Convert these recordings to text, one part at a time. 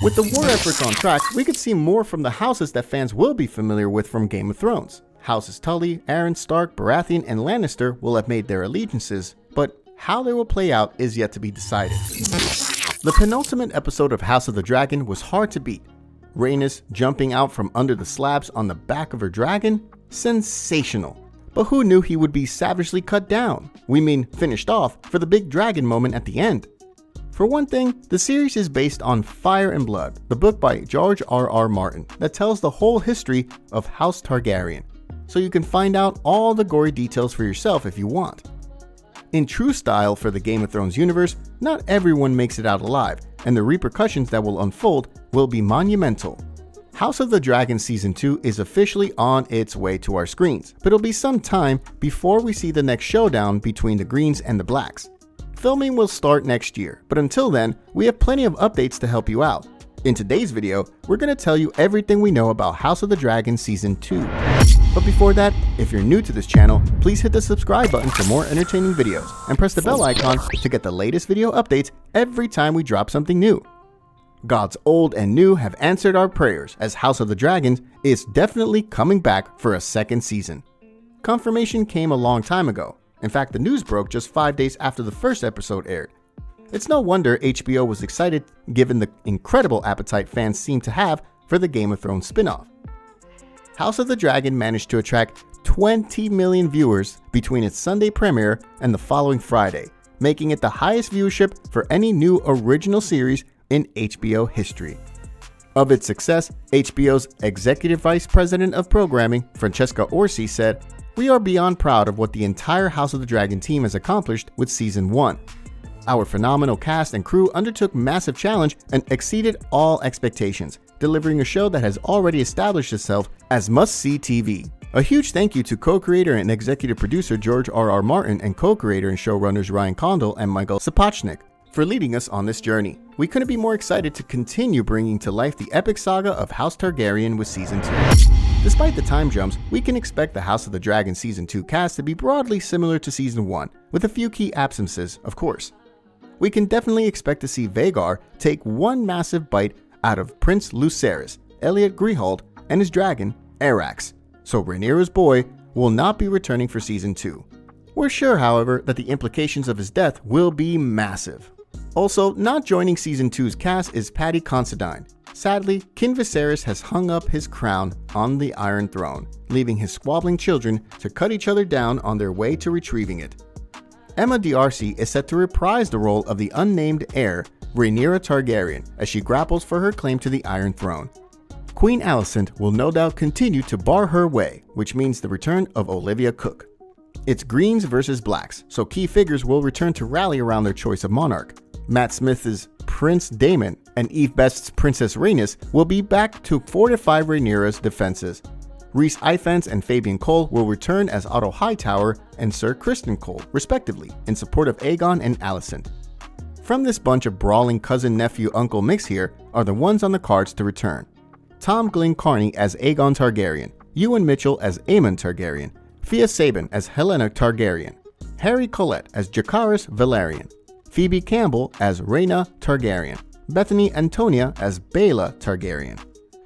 With the war efforts on track, we could see more from the houses that fans will be familiar with from Game of Thrones. Houses Tully, Arryn, Stark, Baratheon, and Lannister will have made their allegiances, but how they will play out is yet to be decided. The penultimate episode of House of the Dragon was hard to beat. Rhaenys jumping out from under the slabs on the back of her dragon? Sensational. But who knew he would be savagely cut down? We mean finished off for the big dragon moment at the end. For one thing, the series is based on Fire and Blood, the book by George R.R. Martin that tells the whole history of House Targaryen, so you can find out all the gory details for yourself if you want. In true style for the Game of Thrones universe, not everyone makes it out alive, and the repercussions that will unfold will be monumental. House of the Dragon Season 2 is officially on its way to our screens, but it'll be some time before we see the next showdown between the Greens and the Blacks. Filming will start next year, but until then, we have plenty of updates to help you out. In today's video, we're going to tell you everything we know about House of the Dragon Season 2. But before that, if you're new to this channel, please hit the subscribe button for more entertaining videos, and press the bell icon to get the latest video updates every time we drop something new. Gods old and new have answered our prayers, as House of the Dragon is definitely coming back for a second season. Confirmation came a long time ago. In fact, the news broke just 5 days after the first episode aired. It's no wonder HBO was excited given the incredible appetite fans seem to have for the Game of Thrones spin-off. House of the Dragon managed to attract 20 million viewers between its Sunday premiere and the following Friday, making it the highest viewership for any new original series in HBO history. Of its success, HBO's Executive Vice President of Programming, Francesca Orsi, said, "We are beyond proud of what the entire House of the Dragon team has accomplished with Season 1. Our phenomenal cast and crew undertook massive challenge and exceeded all expectations, delivering a show that has already established itself as must-see TV. A huge thank you to co-creator and executive producer George R.R. Martin and co-creator and showrunners Ryan Condal and Michael Sapochnik for leading us on this journey. We couldn't be more excited to continue bringing to life the epic saga of House Targaryen with Season 2. Despite the time jumps, we can expect the House of the Dragon Season 2 cast to be broadly similar to Season 1, with a few key absences, of course. We can definitely expect to see Vhagar take one massive bite out of Prince Lucerys, Elliot Greehald, and his dragon, Arrax, so Rhaenyra's boy will not be returning for Season 2. We're sure, however, that the implications of his death will be massive. Also, not joining Season 2's cast is Paddy Considine. Sadly, King Viserys has hung up his crown on the Iron Throne, leaving his squabbling children to cut each other down on their way to retrieving it. Emma D'Arcy is set to reprise the role of the unnamed heir, Rhaenyra Targaryen, as she grapples for her claim to the Iron Throne. Queen Alicent will no doubt continue to bar her way, which means the return of Olivia Cook. It's Greens versus Blacks, so key figures will return to rally around their choice of monarch. Matt Smith's Prince Daemon and Eve Best's Princess Rhaenys will be back to fortify Rhaenyra's defenses. Rhys Ifans and Fabian Cole will return as Otto Hightower and Sir Criston Cole, respectively, in support of Aegon and Alicent. From this bunch of brawling cousin-nephew-uncle mix here are the ones on the cards to return. Tom Glyn Carney as Aegon Targaryen, Ewan Mitchell as Aemon Targaryen, Fia Sabin as Helena Targaryen, Harry Collette as Jacaerys Velaryon, Phoebe Campbell as Rhaena Targaryen, Bethany Antonia as Baela Targaryen.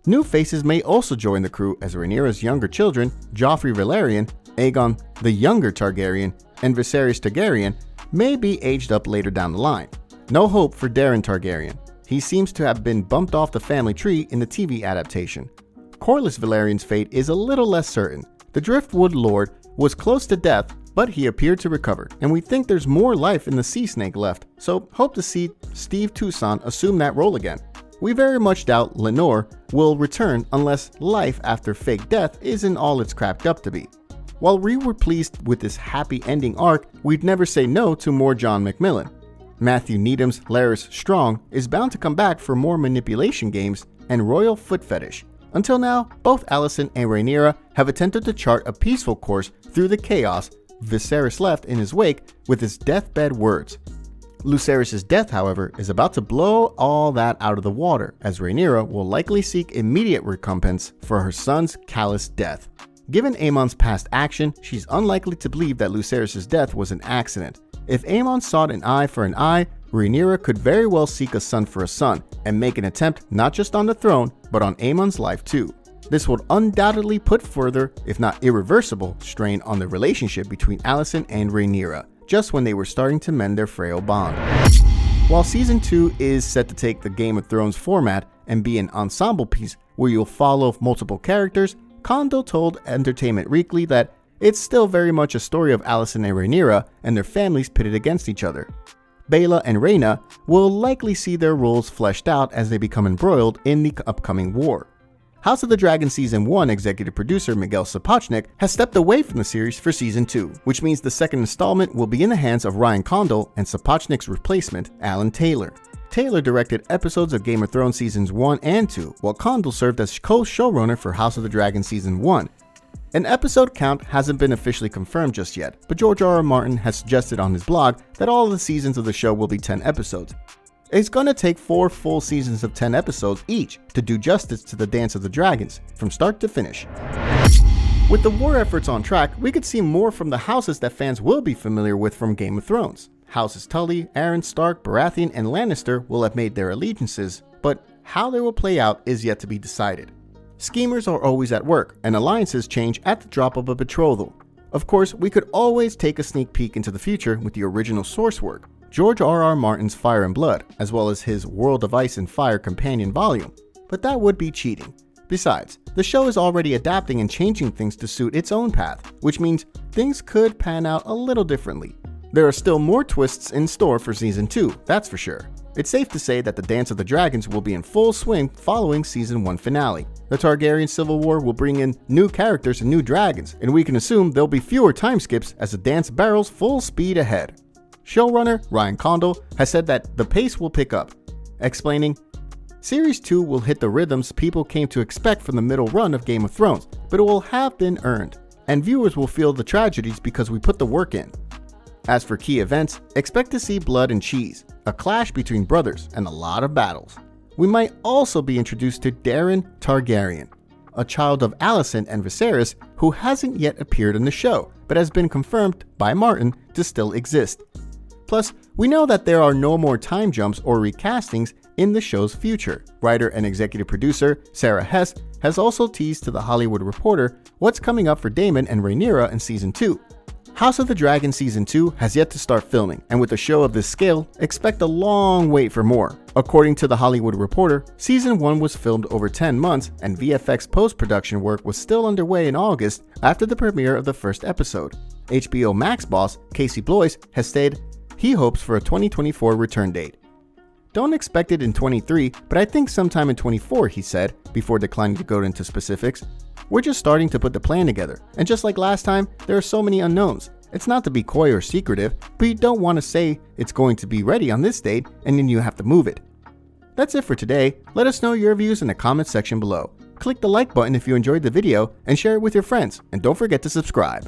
New faces may also join the crew as Rhaenyra's younger children, Joffrey Velaryon, Aegon the Younger Targaryen, and Viserys Targaryen, may be aged up later down the line. No hope for Daeron Targaryen. He seems to have been bumped off the family tree in the TV adaptation. Corlys Velaryon's fate is a little less certain. The Driftwood Lord was close to death, but he appeared to recover, and we think there's more life in the Sea Snake left, so hope to see Steve Toussaint assume that role again. We very much doubt Lenore will return unless life after fake death isn't all it's cracked up to be. While we were pleased with this happy ending arc, we'd never say no to more John McMillan. Matthew Needham's Larys Strong is bound to come back for more manipulation games and royal foot fetish. Until now, both Alicent and Rhaenyra have attempted to chart a peaceful course through the chaos Viserys left in his wake with his deathbed words. Lucerys' death, however, is about to blow all that out of the water, as Rhaenyra will likely seek immediate recompense for her son's callous death. Given Aemon's past action, she's unlikely to believe that Lucerys' death was an accident. If Aemon sought an eye for an eye, Rhaenyra could very well seek a son for a son and make an attempt not just on the throne, but on Aemon's life too. This would undoubtedly put further, if not irreversible, strain on the relationship between Alicent and Rhaenyra, just when they were starting to mend their frail bond. While Season 2 is set to take the Game of Thrones format and be an ensemble piece where you'll follow multiple characters, Condell told Entertainment Weekly that it's still very much a story of Alicent and Rhaenyra and their families pitted against each other. Baela and Rhaena will likely see their roles fleshed out as they become embroiled in the upcoming war. House of the Dragon Season 1 executive producer Miguel Sapochnik has stepped away from the series for Season 2, which means the second installment will be in the hands of Ryan Condal and Sapochnik's replacement, Alan Taylor. Taylor directed episodes of Game of Thrones Seasons 1 and 2, while Condal served as co-showrunner for House of the Dragon Season 1. An episode count hasn't been officially confirmed just yet, but George R.R. Martin has suggested on his blog that all of the seasons of the show will be 10 episodes. It's gonna take 4 full seasons of 10 episodes each to do justice to the Dance of the Dragons, from start to finish. With the war efforts on track, we could see more from the houses that fans will be familiar with from Game of Thrones. Houses Tully, Arryn, Stark, Baratheon, and Lannister will have made their allegiances, but how they will play out is yet to be decided. Schemers are always at work, and alliances change at the drop of a betrothal. Of course, we could always take a sneak peek into the future with the original source work, George R.R. Martin's Fire and Blood, as well as his World of Ice and Fire companion volume, but that would be cheating. Besides, the show is already adapting and changing things to suit its own path, which means things could pan out a little differently. There are still more twists in store for Season 2, that's for sure. It's safe to say that the Dance of the Dragons will be in full swing following Season 1 finale. The Targaryen Civil War will bring in new characters and new dragons, and we can assume there'll be fewer time skips as the dance barrels full speed ahead. Showrunner Ryan Condal has said that the pace will pick up, explaining, Series 2 will hit the rhythms people came to expect from the middle run of Game of Thrones, but it will have been earned, and viewers will feel the tragedies because we put the work in. As for key events, expect to see blood and cheese, a clash between brothers, and a lot of battles. We might also be introduced to Daeron Targaryen, a child of Alicent and Viserys who hasn't yet appeared in the show, but has been confirmed by Martin to still exist. Plus, we know that there are no more time jumps or recastings in the show's future. Writer and executive producer Sarah Hess has also teased to The Hollywood Reporter what's coming up for Daemon and Rhaenyra in Season 2. House of the Dragon Season 2 has yet to start filming, and with a show of this scale, expect a long wait for more. According to The Hollywood Reporter, Season 1 was filmed over 10 months, and VFX post-production work was still underway in August after the premiere of the first episode. HBO Max boss Casey Bloys has stated he hopes for a 2024 return date. Don't expect it in 23, but I think sometime in 24, he said, before declining to go into specifics. We're just starting to put the plan together, and just like last time, there are so many unknowns. It's not to be coy or secretive, but you don't want to say it's going to be ready on this date and then you have to move it. That's it for today. Let us know your views in the comments section below. Click the like button if you enjoyed the video and share it with your friends, and don't forget to subscribe.